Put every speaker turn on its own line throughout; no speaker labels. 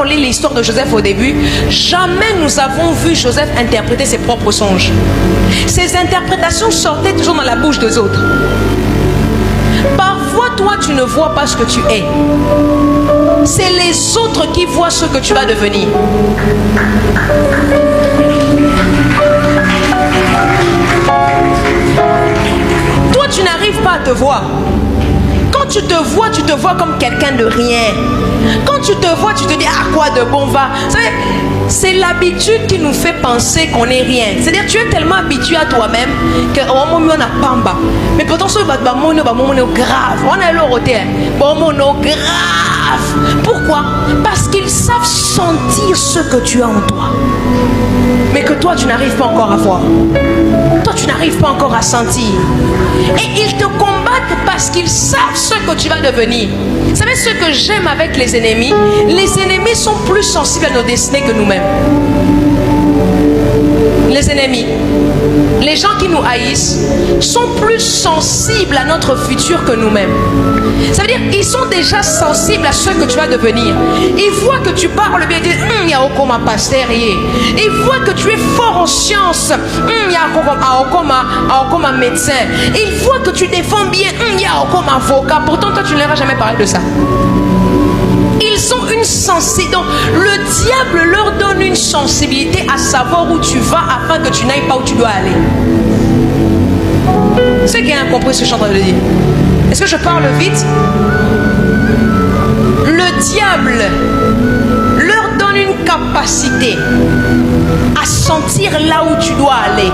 lit l'histoire de Joseph au début, jamais nous avons vu Joseph interpréter ses propres songes. Ses interprétations sortaient toujours dans la bouche des autres. Parfois, toi, tu ne vois pas ce que tu es. C'est les autres qui voient ce que tu vas devenir. Toi, tu n'arrives pas à te voir. Quand tu te vois comme quelqu'un de rien. Quand tu te vois, tu te dis, à quoi de bon va. C'est l'habitude qui nous fait penser qu'on n'est rien. C'est-à-dire, tu es tellement habitué à toi-même que on a pamba. Mais pourtant, c'est grave. On a le grave. Pourquoi? Parce qu'ils savent sentir ce que tu as en toi. Mais que toi, tu n'arrives pas encore à voir. Toi, tu n'arrives pas encore à sentir. Et ils te combattent parce qu'ils savent ce que tu vas devenir. Vous savez ce que j'aime avec les ennemis? Les ennemis sont plus sensibles à nos destinées que nous-mêmes. Les ennemis, les gens qui nous haïssent, sont plus sensibles à notre futur que nous-mêmes. Ça veut dire qu'ils sont déjà sensibles à ce que tu vas devenir. Ils voient que tu parles bien, ils disent, il y a comme un pasteur. Ils voient que tu es fort en sciences, il y a comme un médecin. Ils voient que tu défends bien, il y a comme un avocat. Pourtant, toi, tu ne leur as jamais parlé de ça. Ils ont une sensibilité. Donc, le diable leur donne une sensibilité à savoir où tu vas afin que tu n'ailles pas où tu dois aller. C'est qui a compris ce que je suis en train de dire? Est-ce que je parle vite? Le diable leur donne une capacité à sentir là où tu dois aller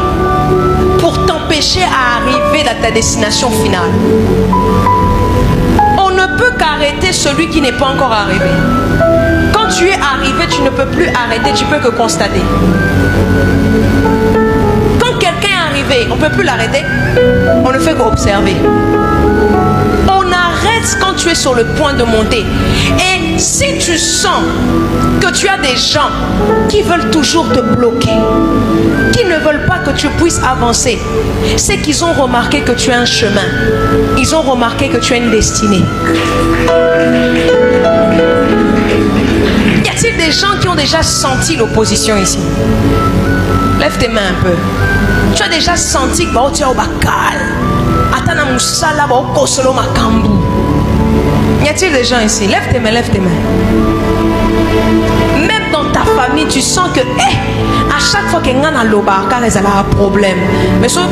pour t'empêcher à arriver à ta destination finale. On ne peut qu'arrêter celui qui n'est pas encore arrivé. Quand tu es arrivé, tu ne peux plus arrêter, tu peux que constater. Quand quelqu'un est arrivé, on ne peut plus l'arrêter, on ne fait qu'observer. On arrête quand tu es sur le point de monter. Et si tu sens que tu as des gens qui veulent toujours te bloquer, qui ne veulent pas que tu puisses avancer, c'est qu'ils ont remarqué que tu as un chemin. Ils ont remarqué que tu as une destinée. Y a-t-il des gens qui ont déjà senti l'opposition ici? Lève tes mains un peu. Tu as déjà senti que tu es au bacal. Y a-t-il des gens ici? Lève tes mains, lève tes mains. Même dans ta famille, tu sens que à chaque fois qu'il y a un problème, mais si on a un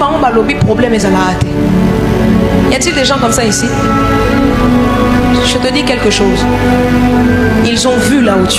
problème, y a-t-il des gens comme ça ici? Je te dis quelque chose. Ils ont vu là où tu es.